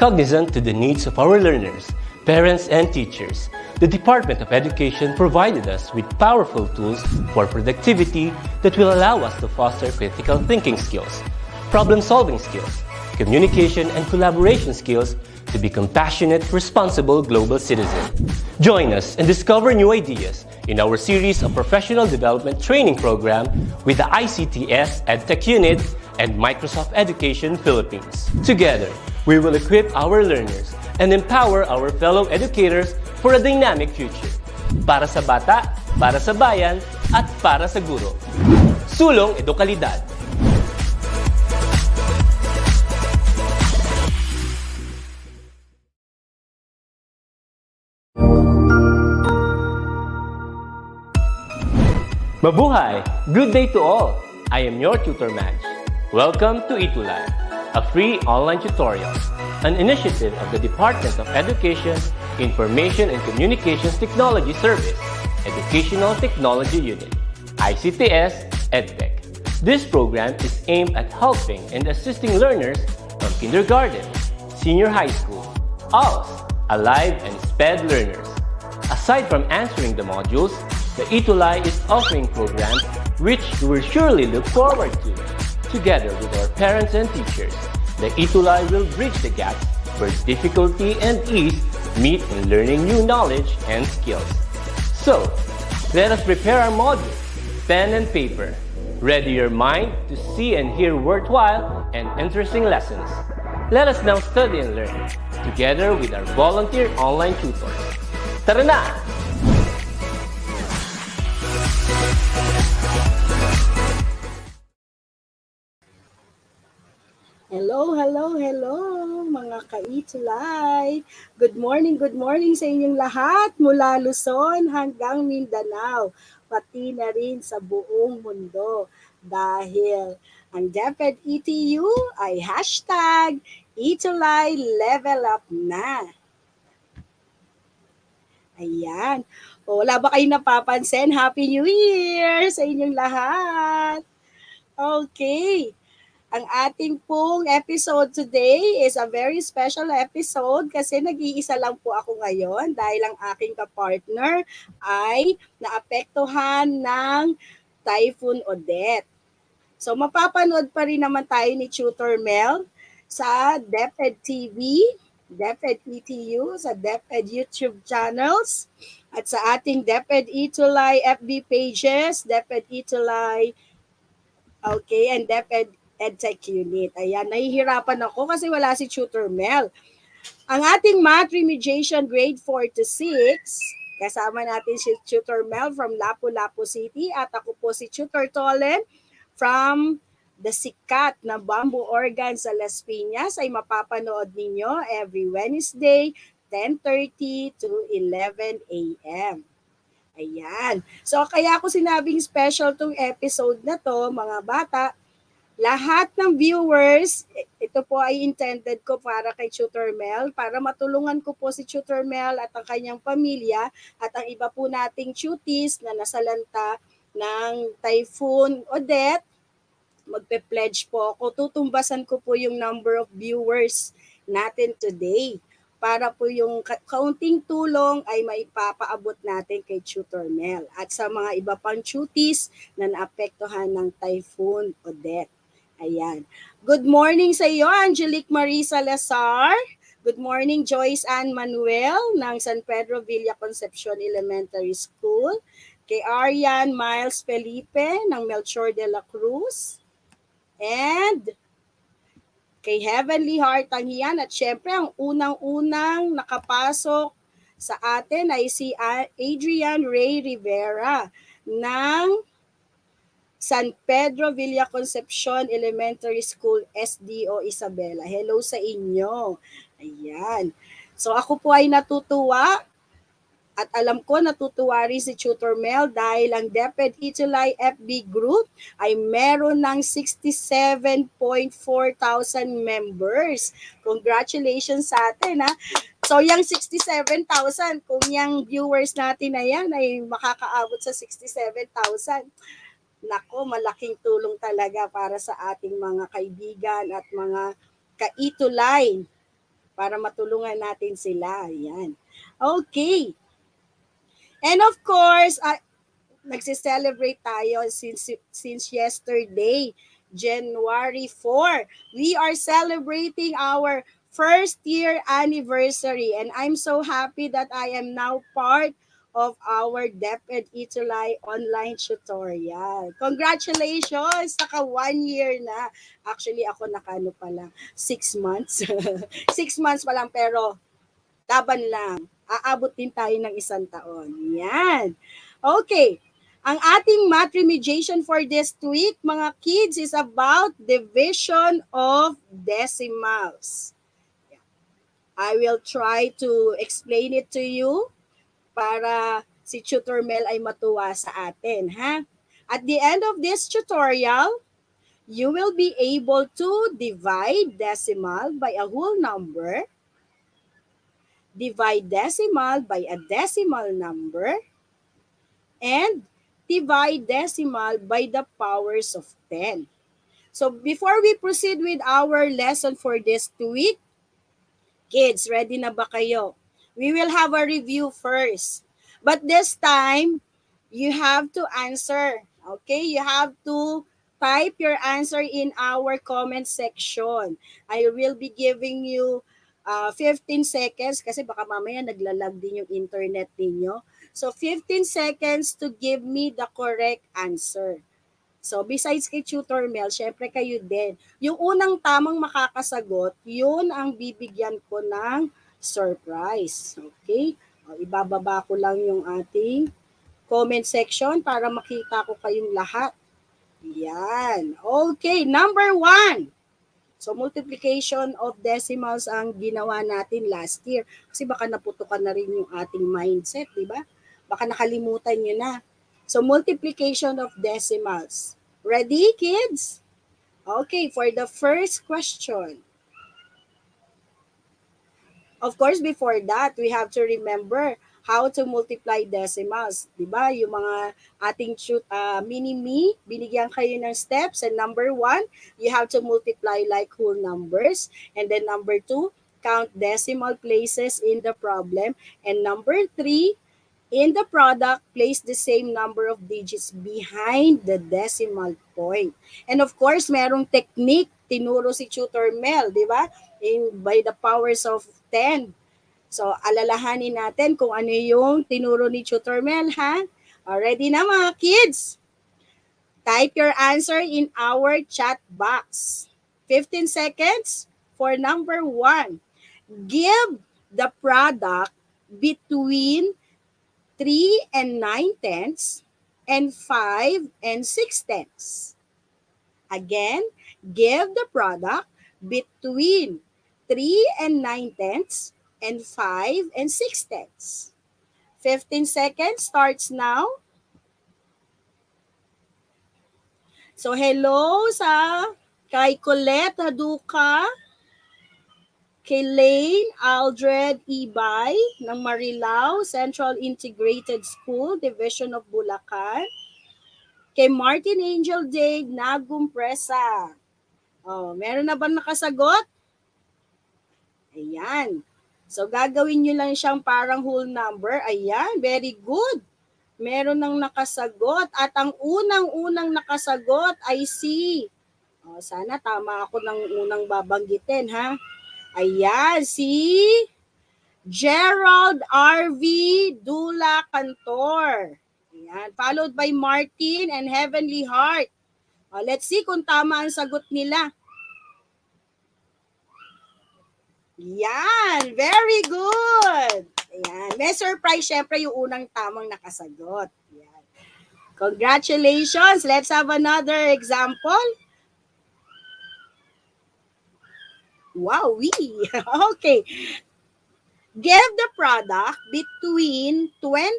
Cognizant to the needs of our learners, parents, and teachers, the Department of Education provided us with powerful tools for productivity that will allow us to foster critical thinking skills, problem-solving skills, communication and collaboration skills to be compassionate, responsible global citizens. Join us and discover new ideas in our series of professional development training program with the ICTS EdTech Unit and Microsoft Education Philippines. Together, we will equip our learners and empower our fellow educators for a dynamic future. Para sa bata, para sa bayan, at para sa guro. Sulong Edukalidad. Mabuhay! Good day to all! I am your tutor Madge. Welcome to ETUlay, a free online tutorial, an initiative of the Department of Education, Information and Communications Technology Service, Educational Technology Unit, ICTS EdTech. This program is aimed at helping and assisting learners from kindergarten, senior high school, ALS, Alive and SPED learners. Aside from answering the modules, the ETUlay is offering programs which you will surely look forward to. Together with our parents and teachers, the ETUlay will bridge the gaps where difficulty and ease meet in learning new knowledge and skills. So, let us prepare our modules, pen and paper. Ready your mind to see and hear worthwhile and interesting lessons. Let us now study and learn, together with our volunteer online tutors. Tara na! Hello mga ka-ETUlay. Good morning sa inyong lahat mula Luzon hanggang Mindanao, pati na rin sa buong mundo. Dahil ang DepEd ETU ay #ETUlay level up na. Ayan. Wala ba kayong napapansin? Happy New Year sa inyong lahat. Okay. Ang ating pong episode today is a very special episode kasi nag-iisa lang po ako ngayon dahil ang aking kapartner ay naapektuhan ng Typhoon Odette. So mapapanood pa rin naman tayo ni Tutor Mel sa DepEd TV, DepEd ETU, sa DepEd YouTube channels, at sa ating DepEd ETUlay FB pages, DepEd ETUlay, okay, and DepEd EdTech Unit. Ayan, nahihirapan ako kasi wala si Tutor Mel. Ang ating Math Remediation Grade 4 to 6, kasama natin si Tutor Mel from Lapu-Lapu City at ako po si Tutor Tolen from the sikat na Bamboo Organ sa Las Piñas ay mapapanood ninyo every Wednesday, 10:30 to 11 a.m. Ayan. So kaya ako sinabing special tong episode na to, mga bata. Lahat ng viewers, ito po ay intended ko para kay Tutor Mel, para matulungan ko po si Tutor Mel at ang kanyang pamilya at ang iba po nating tuties na nasalanta ng Typhoon Odette. Magpe-pledge po ako. Tutumbasan ko po yung number of viewers natin today para po yung kaunting tulong ay maipapaabot natin kay Tutor Mel at sa mga iba pang tuties na naapektuhan ng Typhoon Odette. Ayan. Good morning sa iyo, Angelique Marie Salazar. Good morning, Joyce Ann Manuel ng San Pedro Villa Concepcion Elementary School. Kay Arian Miles Felipe ng Melchor de la Cruz. And kay Heavenly Heart Tangian. At syempre, ang unang-unang nakapasok sa atin ay si Adrian Ray Rivera ng San Pedro Villa Concepcion Elementary School, SDO Isabela. Hello sa inyo. Ayan. So ako po ay natutuwa at alam ko natutuwa rin si Tutor Mel dahil ang DepEd ETUlay FB group ay meron ng 67.4 thousand members. Congratulations sa atin ha. So yung 67,000, kung yung viewers natin na yan ay makakaabot sa 67,000. Nako, malaking tulong talaga para sa ating mga kaibigan at mga ka-ETUlay para matulungan natin sila. Yan. Okay. And of course, nagse-celebrate tayo since yesterday, January 4. We are celebrating our first year anniversary, and I'm so happy that I am now part of our DepEd ETUlay online tutorial. Congratulations! Naka 1 year na. Actually, ako nakano pa lang, 6 months. 6 months pa lang, pero laban lang. Aabot din tayo ng 1 taon. Yan. Okay. Ang ating math remediation for this week, mga kids, is about division of decimals. I will try to explain it to you para si Tutor Mel ay matuwa sa atin, ha? At the end of this tutorial, you will be able to divide decimal by a whole number, divide decimal by a decimal number, and divide decimal by the powers of 10. So before we proceed with our lesson for this week, kids, ready na ba kayo? We will have a review first. But this time, you have to answer. Okay? You have to type your answer in our comment section. I will be giving you 15 seconds kasi baka mamaya naglalag din yung internet ninyo. So 15 seconds to give me the correct answer. So besides kay Tutor Mel, syempre kayo din. Yung unang tamang makakasagot, yun ang bibigyan ko ng surprise. Okay? O, ibababa ko lang yung ating comment section para makita ko kayong lahat. Yan. Okay, number 1. So multiplication of decimals ang ginawa natin last year. Kasi baka naputukan na rin yung ating mindset, di ba? Baka nakalimutan nyo na. So multiplication of decimals. Ready, kids? Okay, for the first question. Of course, before that, we have to remember how to multiply decimals. Diba? Yung mga ating mini-me, binigyan kayo ng steps. And number 1, you have to multiply like whole numbers. And then number 2, count decimal places in the problem. And number 3, in the product, place the same number of digits behind the decimal point. And of course, merong technique, tinuro si Tutor Mel, di ba? By the powers of 10. So, alalahanin natin kung ano yung tinuro ni Tutor Mel, ha? Ready na mga kids? Type your answer in our chat box. 15 seconds for number 1. Give the product between 3 and 9/10 and 5 and 6/10. Again, give the product between 3 and 9/10 and 5 and 6/10. 15 seconds starts now. So hello sa kay Colette Haduka, kay Lane Aldred Ibay ng Marilao Central Integrated School, Division of Bulacan. Kay Martin Angel Day Nagumpresa. Oh, meron na ba nakasagot? Ayan. So, gagawin nyo lang siyang parang whole number. Ayan, very good. Meron nang nakasagot. At ang unang-unang nakasagot ay si, sana tama ako ng unang babanggitin, ha? Ayan, si Gerald R.V. Dula Cantor. Ayan, followed by Martin and Heavenly Heart. Let's see kung tama ang sagot nila. Yan, very good. Ayan, may surprise syempre yung unang tamang nakasagot. Ayan. Congratulations. Let's have another example. Wow, okay. Give the product between 20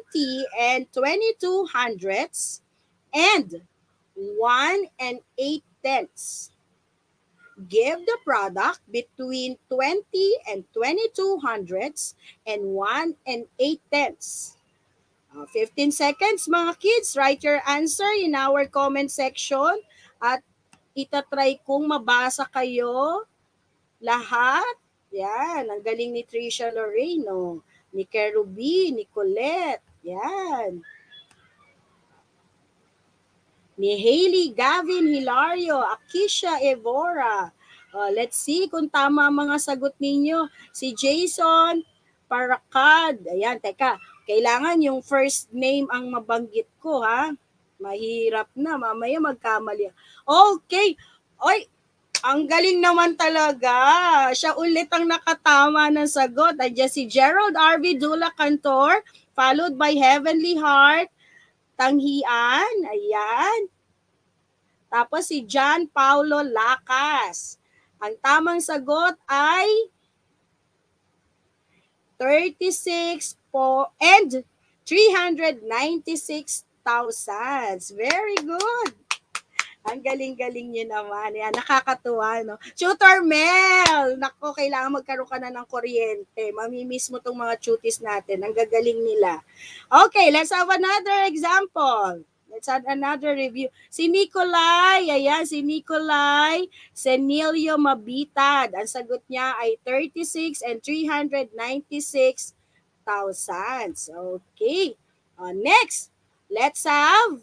and 22 hundredths and 1 and 8/10. Give the product between 20 and 22 hundredths and 1 and 8/10. 15 seconds mga kids. Write your answer in our comment section at itatry kong mabasa kayo lahat. Yan, ang galing ni Trisha Loreno, ni Kerubi, ni Colette. Yan. Ni Hailey, Gavin, Hilario, Akisha, Evora. Let's see kung tama ang mga sagot ninyo. Si Jason Parakad. Ayan, teka. Kailangan yung first name ang mabanggit ko, ha? Mahirap na. Mamaya magkamali. Okay. Oy, ang galing naman talaga. Siya ulit ang nakatama ng sagot. Andiyan si Gerald R.V. Dula Cantor, followed by Heavenly Heart, Tanghian. Ayan. Tapos si John Paulo Lacas. Ang tamang sagot ay 36 po and 396,000. Very good. Ang galing-galing niyo naman. Yan, nakakatuwa, no? Tutor Mel! Nako, kailangan magkaroon ka na ng kuryente. Mamimiss mo tong mga tuties natin. Ang gagaling nila. Okay, let's have another example. Let's have another review. Si Nicolay, ayan, si Nicolay Senilio Mabitad. Ang sagot niya ay 36 and 396,000. Okay. Next, let's have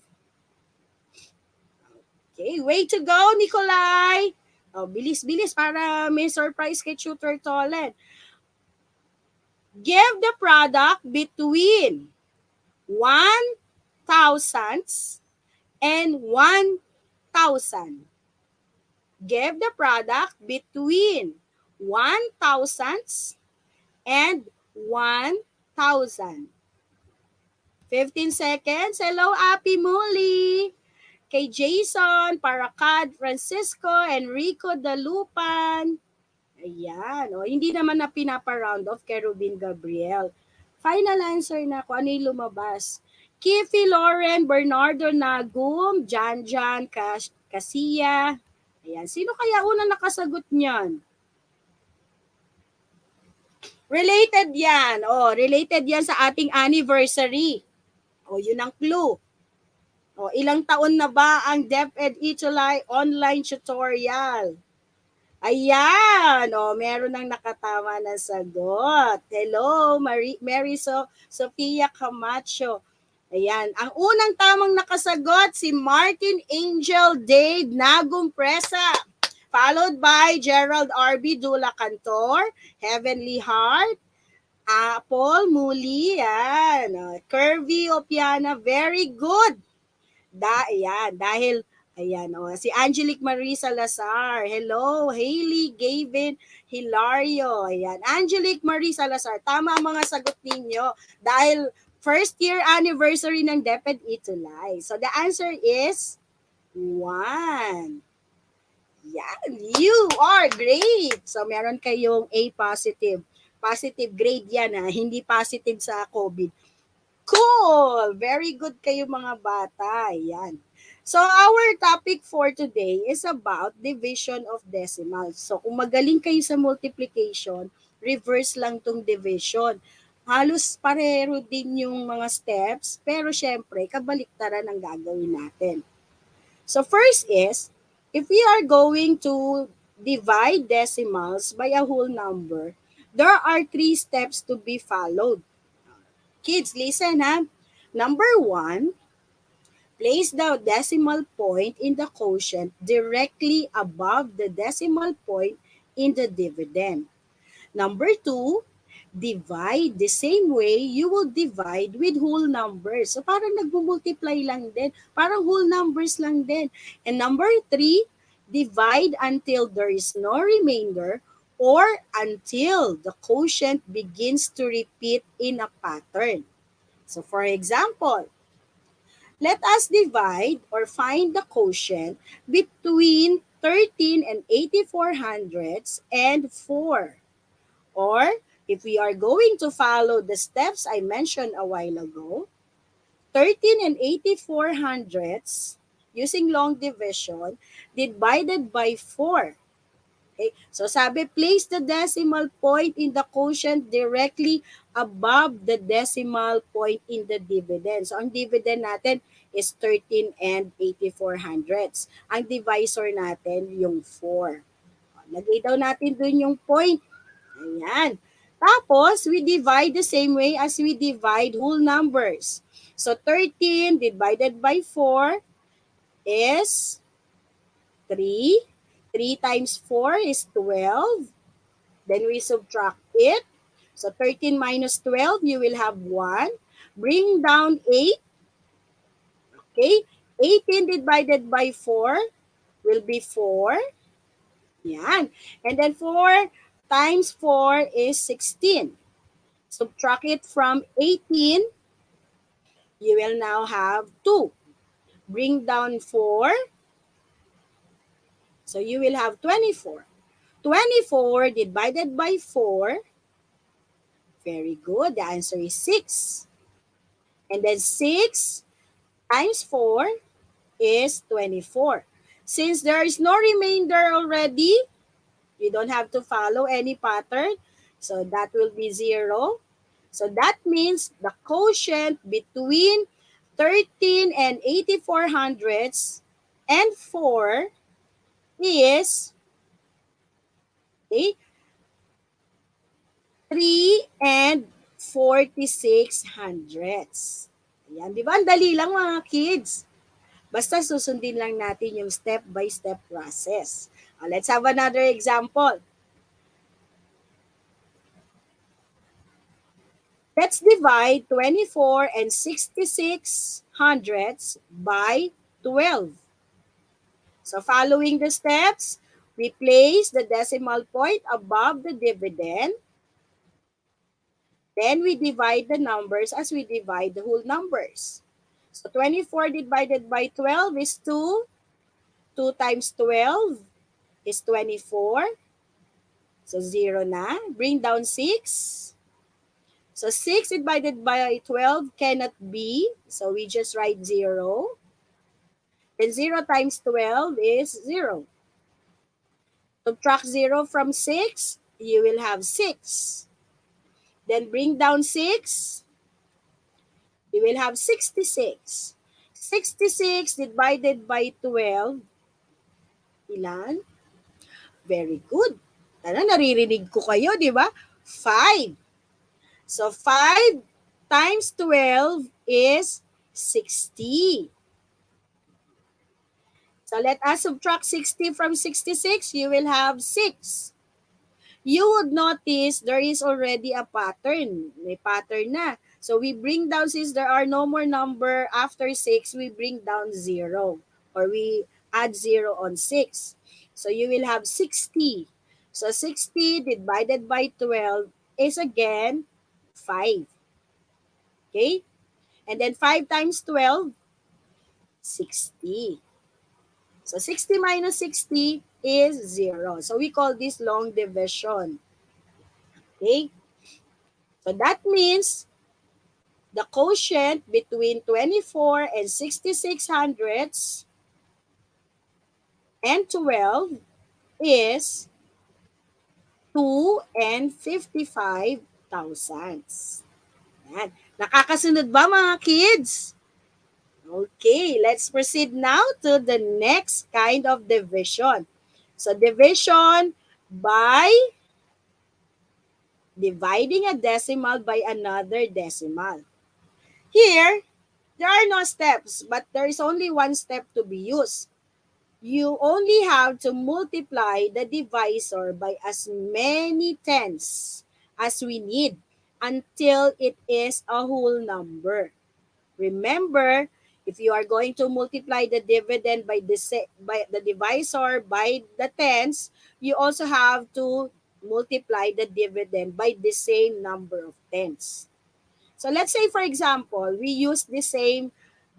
okay, way to go, Nikolai! Bilis-bilis para may surprise kay Tutor Tolen. Give the product between 1,000 and 1,000. Give the product between 1,000 and 1,000. 15 seconds. Hello, Api Muli. Kay Jason, Paracad, Francisco, Enrico Dalupan. Ayan. Hindi naman na pinapa-round off kay Rubin Gabriel. Final answer na kung ano yung lumabas. Kiffy Lauren, Bernardo Nagum, Janjan Kasiya. Ayan. Sino kaya unang nakasagot niyan? Related yan. Related yan sa ating anniversary. Yun ang clue. Ilang taon na ba ang DepEd ETUlay online tutorial? Ayan, meron nang nakatama ng sagot. Hello, Mary Sofia Camacho. Ayan, ang unang tamang nakasagot si Martin Angel Dave Nagum Presa. Followed by Gerald R.B. Dula Cantor, Heavenly Heart, Apple Muli, yan. Curvy Opiana, very good. Dahil si Angelique Marie Salazar. Hello, Hailey, Gavin, Hilario. Ayan, Angelique Marie Salazar. Tama ang mga sagot ninyo dahil first year anniversary ng DepEd ETUlay. So the answer is 1. Yan, you are great. So meron kayong A positive. Positive grade yan, hindi positive sa COVID. Cool! Very good kayo mga bata. Yan. So our topic for today is about division of decimals. So kung magaling kayo sa multiplication, reverse lang tong division. Halos pareho din yung mga steps, pero syempre kabaliktaran ang gagawin natin. So first is, if we are going to divide decimals by a whole number, there are 3 steps to be followed. Kids, listen ha. Number 1, place the decimal point in the quotient directly above the decimal point in the dividend. Number 2, divide the same way you will divide with whole numbers. So parang nagmumultiply lang din. Parang whole numbers lang din. And number 3, divide until there is no remainder or until the quotient begins to repeat in a pattern. So for example, let us divide or find the quotient between 13 and 84 hundredths and 4. Or if we are going to follow the steps I mentioned a while ago, 13 and 84 hundredths using long division divided by 4. Okay? So sabi, place the decimal point in the quotient directly above the decimal point in the dividend. So ang dividend natin is 13 and 84 hundredths. Ang divisor natin yung 4. Lagay daw natin dun yung point. Ayan. Tapos, we divide the same way as we divide whole numbers. So, 13 divided by 4 is 3. 3 times 4 is 12. Then we subtract it. So, 13 minus 12, you will have 1. Bring down 8. Okay? 18 divided by 4 will be 4. Yan. And then 4 times 4 is 16. Subtract it from 18, you will now have 2. Bring down 4, so you will have 24. 24 divided by 4, very good. The answer is 6. And then 6 times 4 is 24. Since there is no remainder already, you don't have to follow any pattern. So that will be 0. So that means the quotient between 13 and 84 hundredths and 4 is okay, 3 and 46 hundredths. Ayan, di ba? Ang dali lang mga kids. Basta susundin lang natin yung step-by-step process. Let's have another example. Let's divide 24 and 66 hundredths by 12. So following the steps, we place the decimal point above the dividend. Then we divide the numbers as we divide the whole numbers. So 24 divided by 12 is 2. 2 times 12 is 24. So 0 na. Bring down 6. So 6 divided by 12 cannot be. So we just write 0. Then 0 times 12 is 0. Subtract 0 from 6, you will have 6. Then bring down 6, you will have 66. 66 divided by 12, ilan? Very good. Naririnig ko kayo, di ba? 5. So 5 times 12 is 60. So let us subtract 60 from 66. You will have 6. You would notice there is already a pattern. May pattern na. So we bring down, since there are no more number after 6, we bring down 0. Or we add 0 on 6. So you will have 60. So 60 divided by 12 is again 5. Okay? And then 5 times 12, 60. So 60 minus 60 is 0. So we call this long division. Okay? So that means the quotient between 24 and 66 hundredths and 12 is 2 and 55 thousandths. Yan. Nakakasunod ba mga kids? Okay, let's proceed now to the next kind of division. So division by dividing a decimal by another decimal. Here, there are no steps, but there is only one step to be used. You only have to multiply the divisor by as many tens as we need until it is a whole number. Remember, if you are going to multiply the dividend by the divisor by the tens, you also have to multiply the dividend by the same number of tens. So let's say, for example, we use the same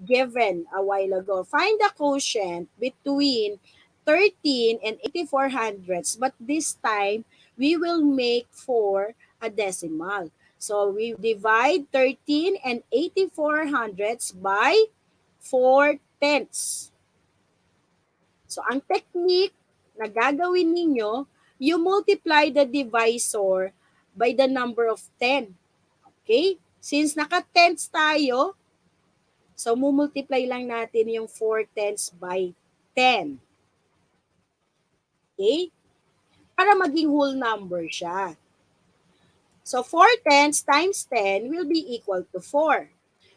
given a while ago. Find the quotient between 13 and 84 hundredths, but this time we will make for a decimal. So we divide 13 and 84 hundredths by 4 tenths. So ang technique na gagawin ninyo, you multiply the divisor by the number of 10. Okay? Since naka-tenths tayo, so mumultiply lang natin yung 4 tenths by 10. Okay? Para maging whole number siya. So 4 tenths times 10 will be equal to 4.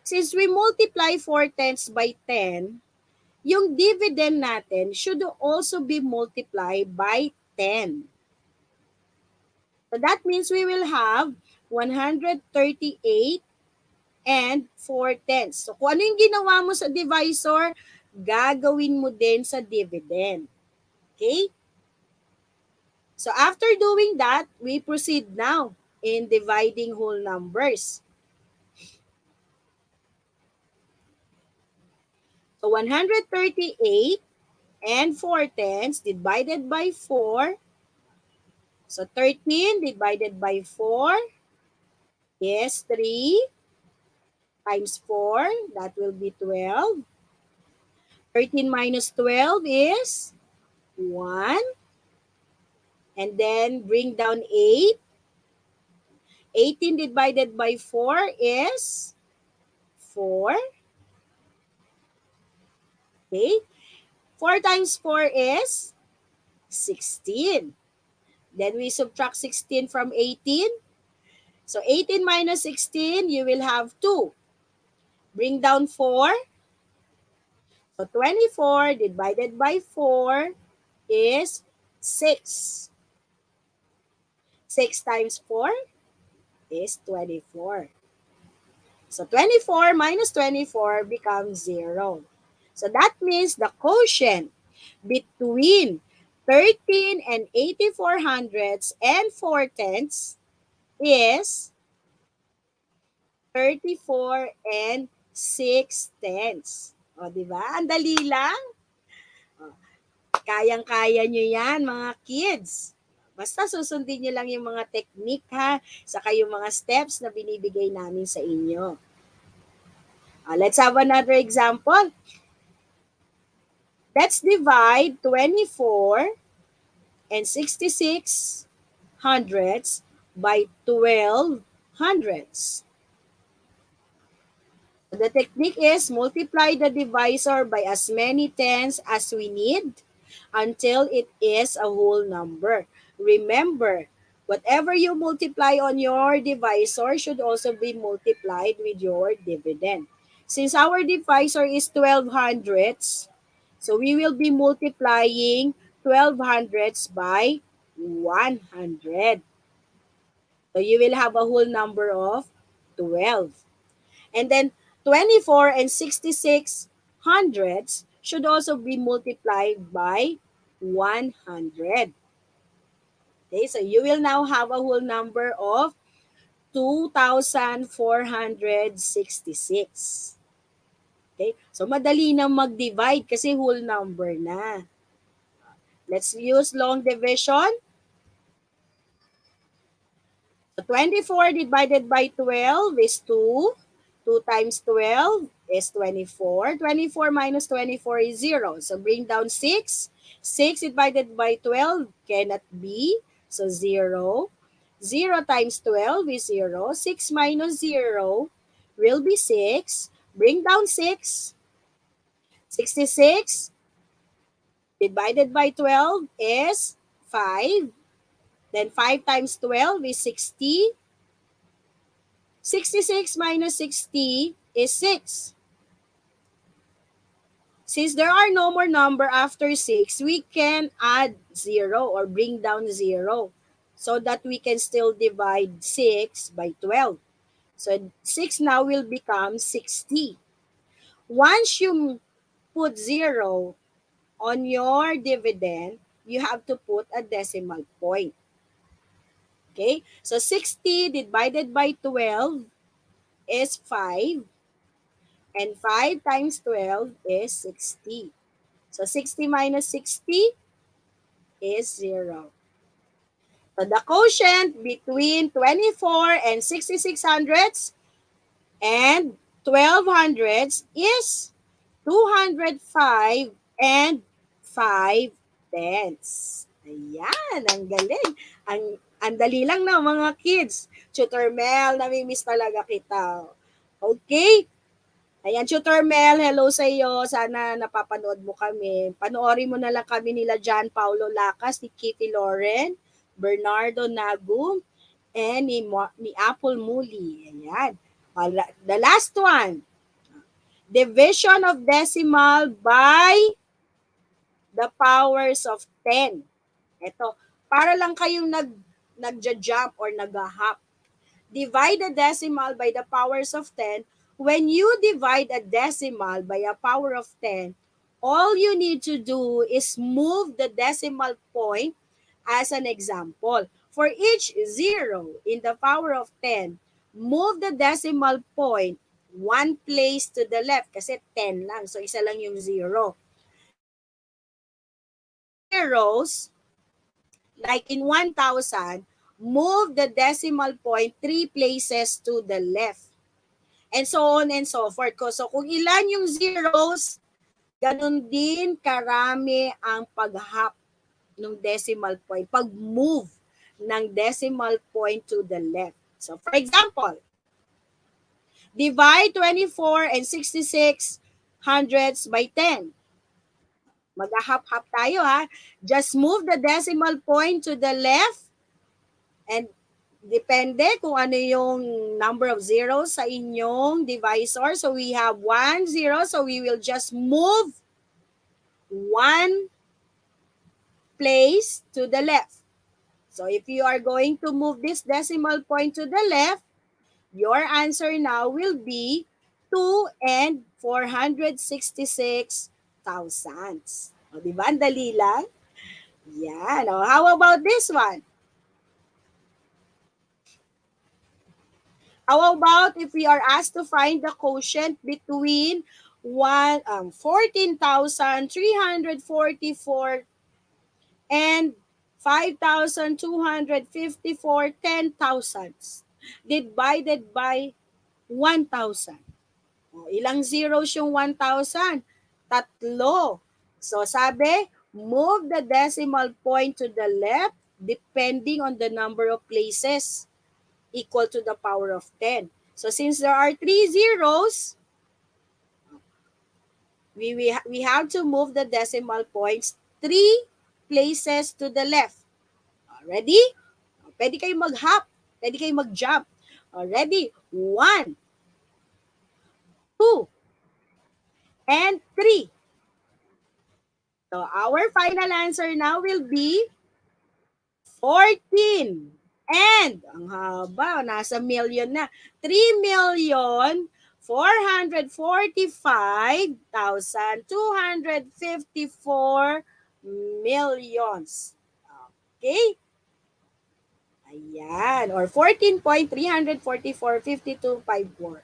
Since we multiply 4 tenths by 10, yung dividend natin should also be multiplied by 10. So that means we will have 138 and 4 tenths. So kung ano yung ginawa mo sa divisor, gagawin mo din sa dividend. Okay? So after doing that, we proceed now in dividing whole numbers. So 138 and 4 tenths divided by 4. So 13 divided by 4 is 3 times 4. That will be 12. 13 minus 12 is 1. And then bring down 8. 18 divided by 4 is 4. Okay. 4 times 4 is 16. Then we subtract 16 from 18. So 18 minus 16, you will have 2. Bring down 4. So 24 divided by 4 is 6. 6 times 4 is 24. So 24 minus 24 becomes 0. So that means the quotient between 13 and 84 hundredths and 4 tenths is 34 and 6 tenths. O, di ba? Ang dali lang. O, kayang-kaya nyo yan, mga kids. Basta susundin nyo lang yung mga technique, ha? Saka yung mga steps na binibigay namin sa inyo. Let's have another example. Let's divide 24 and 66 hundredths by 12 hundredths. The technique is multiply the divisor by as many tens as we need until it is a whole number. Remember, whatever you multiply on your divisor should also be multiplied with your dividend. Since our divisor is 12 hundredths, so we will be multiplying 12 hundredths by 100. So you will have a whole number of 12. And then 24 and 66 hundredths should also be multiplied by 100. Okay, so you will now have a whole number of 2,466. Okay, so madali na mag-divide kasi whole number na. Let's use long division. So 24 divided by 12 is 2. 2 times 12 is 24. 24 minus 24 is 0. So bring down 6. 6 divided by 12 cannot be. So 0. 0 times 12 is 0. 6 minus 0 will be 6. Bring down 6. 66 divided by 12 is 5. Then 5 times 12 is 60. 66 minus 60 is 6. Since there are no more number after 6, we can add 0 or bring down 0 so that we can still divide 6 by 12. So 6 now will become 60. Once you put 0 on your dividend, you have to put a decimal point. Okay? So 60 divided by 12 is 5. And 5 times 12 is 60. So 60 minus 60 is 0. So the quotient between 24 and 66 hundredths and 12 hundredths is 205 and 5 tenths. Ayan, ang galing. Ang dali lang na mga kids. Tutor Mel, namimiss talaga kita. Okay, ayan, Tutor Mel, hello sa iyo. Sana napapanood mo kami. Panoorin mo na lang kami nila John Paulo Lacas, ni Kitty Loren, Bernardo Nagu, and ni Apple Muli. Ayan. The last one, division of decimal by the powers of 10. Ito, para lang kayong nagja-jump or nag-hop. Divide a decimal by the powers of 10. When you divide a decimal by a power of 10, all you need to do is move the decimal point as an example. For each zero in the power of 10, move the decimal point one place to the left kasi 10 lang. So, isa lang yung zero. Zeros, like in 1,000, move the decimal point 3 places to the left. And so on and so forth. So kung ilan yung zeros, ganun din karami ang pag-hop ng decimal point, pag-move ng decimal point to the left. So for example, divide 24 and 66 hundredths by 10. Mag-hop-hop tayo ha. Just move the decimal point to the left and depende kung ano yung number of zeros sa inyong divisor. So we have 1, 0. So we will just move one place to the left. So if you are going to move this decimal point to the left, your answer now will be 2 and 466 thousandths. O, diba? Ang dali lang. Yan. O, how about this one? How about if we are asked to find the quotient between 14,344 and 5,254 ten thousandths divided by 1,000. Ilang zeros yung 1,000? Tatlo. So sabi, move the decimal point to the left depending on the number of places equal to the power of 10. So since there are 3 zeros, we have to move the decimal points 3 places to the left. Ready? Pwede kayo mag-hop. Pwede kayo mag-jump. Ready? 1, 2, and 3. So our final answer now will be 14. And, ang haba, nasa million na. 3,445,254 millions. Okay? Ayan. Or 14.344.5254.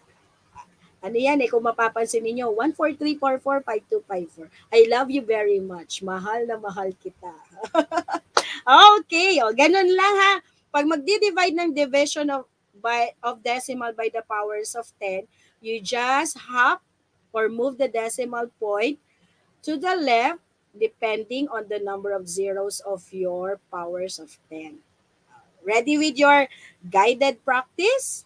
Ano yan kung mapapansin ninyo, 143445254. I love you very much. Mahal na mahal kita. Okay, ganun lang ha. Pag magdi-divide ng division of decimal by the powers of 10, you just hop or move the decimal point to the left depending on the number of zeros of your powers of 10. Ready with your guided practice?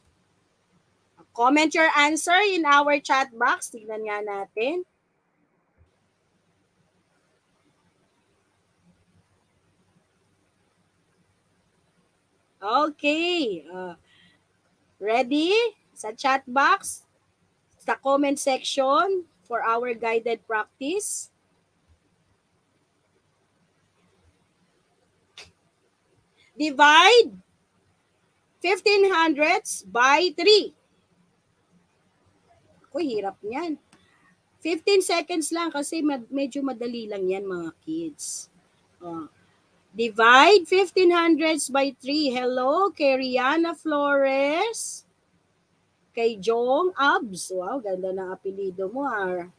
Comment your answer in our chat box. Tignan nga natin. Okay. Ready? Sa chat box, sa comment section for our guided practice. Divide 15 hundredths by 3. Ako, hirap niyan. 15 seconds lang kasi medyo madali lang yan mga kids. Divide 15 hundredths by 3. Hello, kay Rihanna Flores. Kay Jong Abs. Wow, ganda ng apelido mo ha.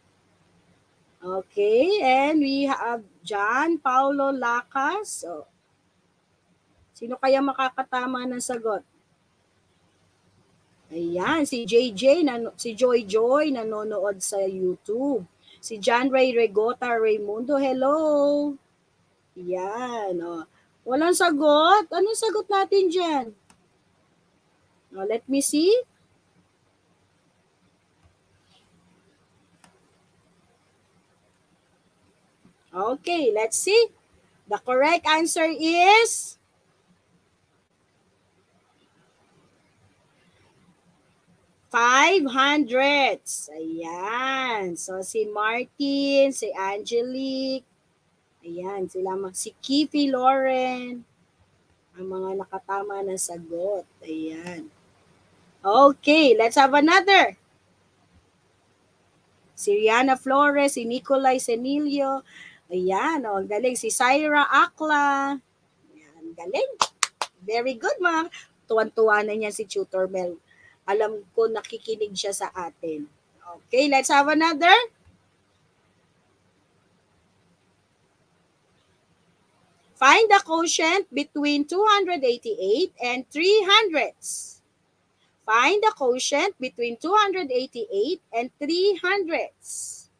Okay, and we have John Paulo Lacas. So, sino kaya makakatama ng sagot? Ayan, si JJ, si Joy Joy nanonood sa YouTube. Si John Ray Regota Raimundo, hello. Yan, walang sagot. Anong sagot natin dyan? Let me see. Okay, let's see. The correct answer is 500. Ayan. So, si Martin, si Angelique, ayan, si Kiffy Lauren, ang mga nakatama ng sagot. Ayan. Okay, let's have another. Si Rihanna Flores, si Nicolay Senilio. Ayan, oh, galing. Si Syra Akla. Ayan, galing. Very good, mga. Tuwan-tuwa na niyan si Tutor Mel. Alam ko nakikinig siya sa atin. Okay, let's have another. Find the quotient between 288 and 300s. Find the quotient between 288 and 300s.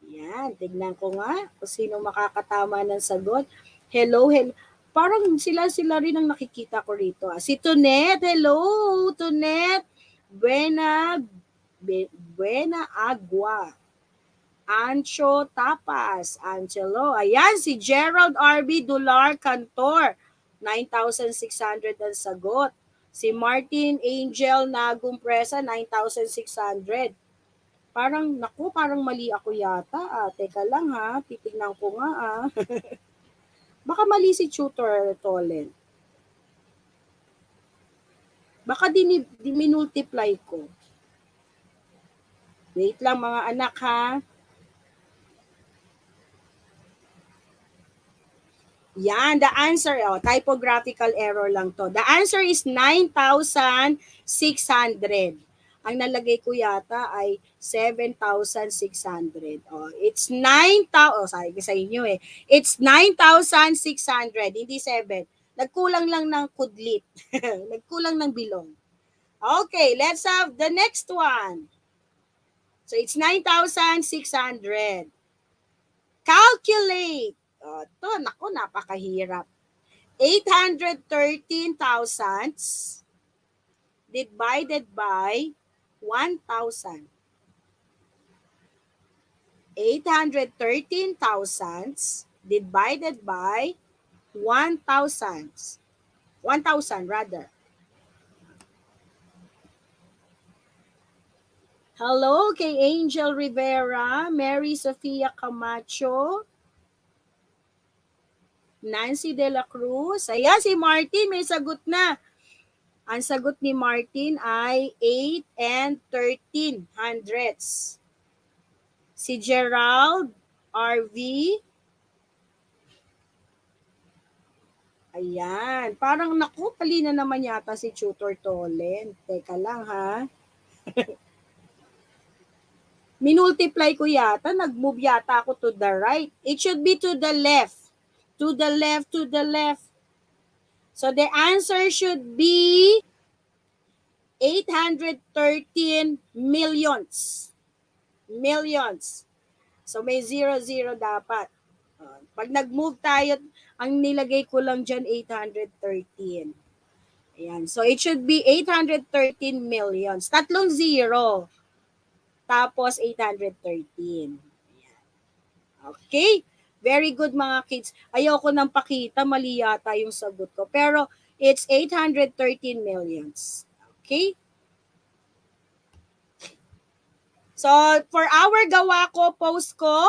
Yan, tignan ko nga kung sino makakatama ng sagot. Hello, hello. Parang sila rin ang nakikita ko rito. Si Tunet, hello, Tunet. Buena Agua. Ancho Tapas, Angelo. Ayan, si Gerald R.B. Dular Cantor. 9,600 ang sagot. Si Martin Angel Nagumpresa, 9,600. Parang mali ako yata. Teka lang ha, titignan ko nga Baka mali si Tutor Tolen. Baka minultiply ko. Wait lang mga anak ha. Yan, the answer, typographical error lang to. The answer is 9,600. Ang nalagay ko yata ay 7,600. It's 9,000. Sabi ko sa inyo It's 9,600, hindi 7. Nagkulang lang ng kudlit. Nagkulang ng bilong. Okay, let's have the next one. So it's 9,600. Calculate. Ito, naku, napakahirap. 813 thousandths divided by 1,000. 813 thousandths divided by 1,000. 1,000 rather. Hello kay Angel Rivera, Mary Sofia Camacho, Nancy De La Cruz. Ayan, si Martin may sagot na. Ang sagot ni Martin ay 8 and 13 hundredths. Si Gerald RV. Ayan. Parang naku, pali na naman yata si Tutor Tolen. Teka lang ha. Minultiply ko yata. Nag-move yata ako to the right. It should be to the left. To the left, to the left. So the answer should be 813 millions. Millions. So may 00 dapat. Pag nag-move tayo, ang nilagay ko lang dyan 813. Ayan. So it should be 813 millions. Tatlong zero. Tapos 813. Ayan. Okay. Very good mga kids. Ayoko nang pakita, mali yata yung sagot ko. Pero it's 813 millions. Okay? So, for our gawa ko, post ko,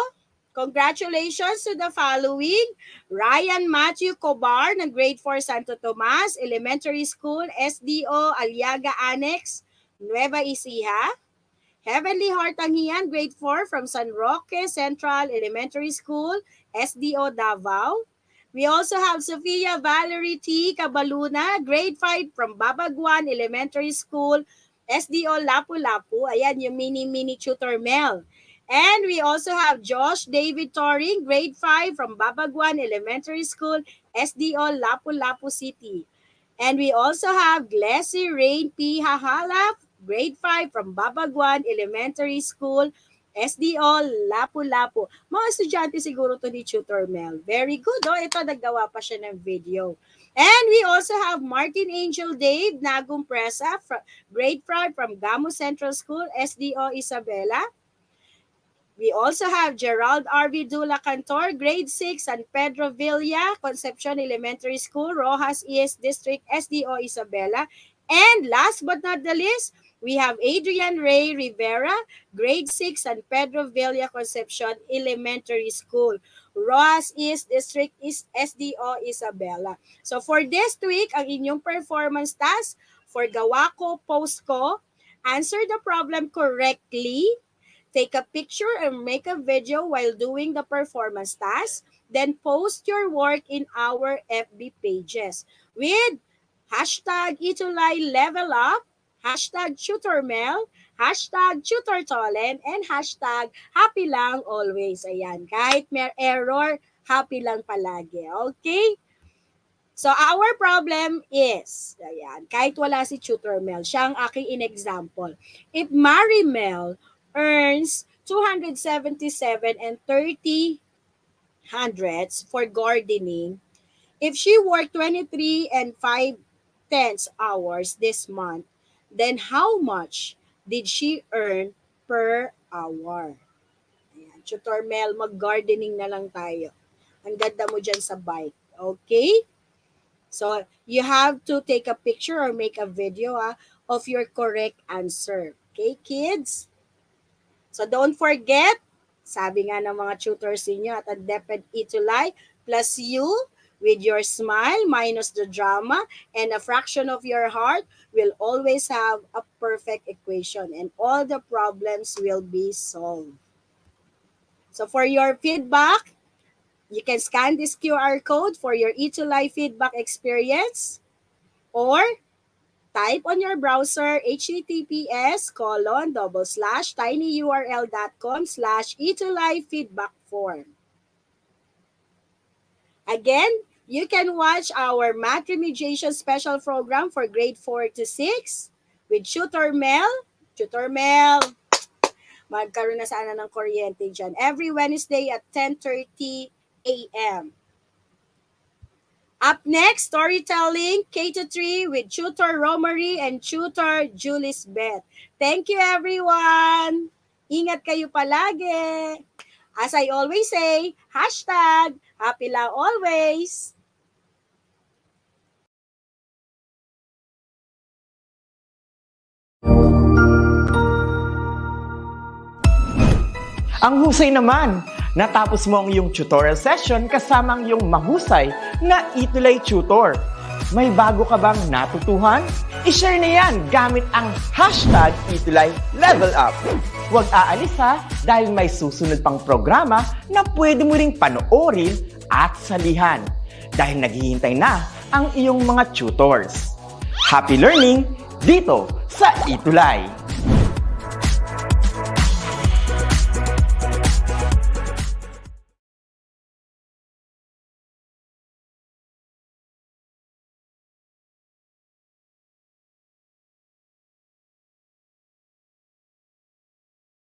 congratulations to the following. Ryan Matthew Cobar ng grade 4 Santo Tomas Elementary School, SDO Aliaga Annex, Nueva Ecija. Heavenly Heart Tangian, grade 4 from San Roque Central Elementary School, SDO Davao. We also have Sofia Valerie T. Cabaluna, grade 5 from Babaguan Elementary School, SDO Lapu-Lapu. Ayan, yung mini tutor Mel. And we also have Josh David Toring, grade 5 from Babaguan Elementary School, SDO Lapu-Lapu City. And we also have Glessy Rain P. Hahalaf, grade 5 from Babaguan Elementary School, SDO Lapu-Lapu. Mga estudyante siguro to ni Tutor Mel. Very good. Ito, naggawa pa siya ng video. And we also have Martin Angel Dave Nagumpresa, grade 5 from Gamo Central School, SDO Isabela. We also have Gerald R.V. Dula Cantor, grade 6, San Pedro Villa, Concepcion Elementary School, Rojas East District, SDO Isabela. And last but not the least, we have Adrian Ray Rivera, grade 6 San Pedro Villa Concepcion Elementary School, Roas East District is SDO Isabela. So for this week, ang inyong performance task for Gawa ko, post ko, answer the problem correctly, take a picture and make a video while doing the performance task, then post your work in our FB pages with hashtag ETUlay level up, hashtag tutormel, hashtag tutortolen, and hashtag happy lang always. Ayan, kahit may error, happy lang palagi. Okay? So, our problem is, ayan, kahit wala si Tutor Mel, siya ang aking in-example. If Marimel earns 277 and 30 hundredths for gardening, if she worked 23 and 5/10 hours this month, then how much did she earn per hour? Ayan, Tutor Mel, mag-gardening na lang tayo. Ang ganda mo dyan sa bike. Okay? So, you have to take a picture or make a video of your correct answer. Okay, kids? So, don't forget, sabi nga ng mga tutors niyo at ang DepEd ETUlay, plus you, with your smile, minus the drama, and a fraction of your heart, will always have a perfect equation and all the problems will be solved. So, for your feedback, you can scan this QR code for your ETUlay feedback experience or type on your browser https://tinyurl.com/ETUlay feedback form. Again, you can watch our Math Remediation Special Program for grade 4 to 6 with Tutor Mel. Tutor Mel, magkaroon na sana ng kuryente dyan. Every Wednesday at 10:30 a.m. Up next, storytelling K-3 with Tutor Romary and Tutor Julis Beth. Thank you, everyone! Ingat kayo palagi! As I always say, hashtag happy lang always! Ang husay naman! Natapos mo ang iyong tutorial session kasama ang iyong mahusay na ETUlay tutor. May bago ka bang natutuhan? I-share na yan gamit ang hashtag ETUlay level up. Huwag aalis ha dahil may susunod pang programa na pwede mo ring panoorin at salihan dahil naghihintay na ang iyong mga tutors. Happy learning dito sa ETUlay!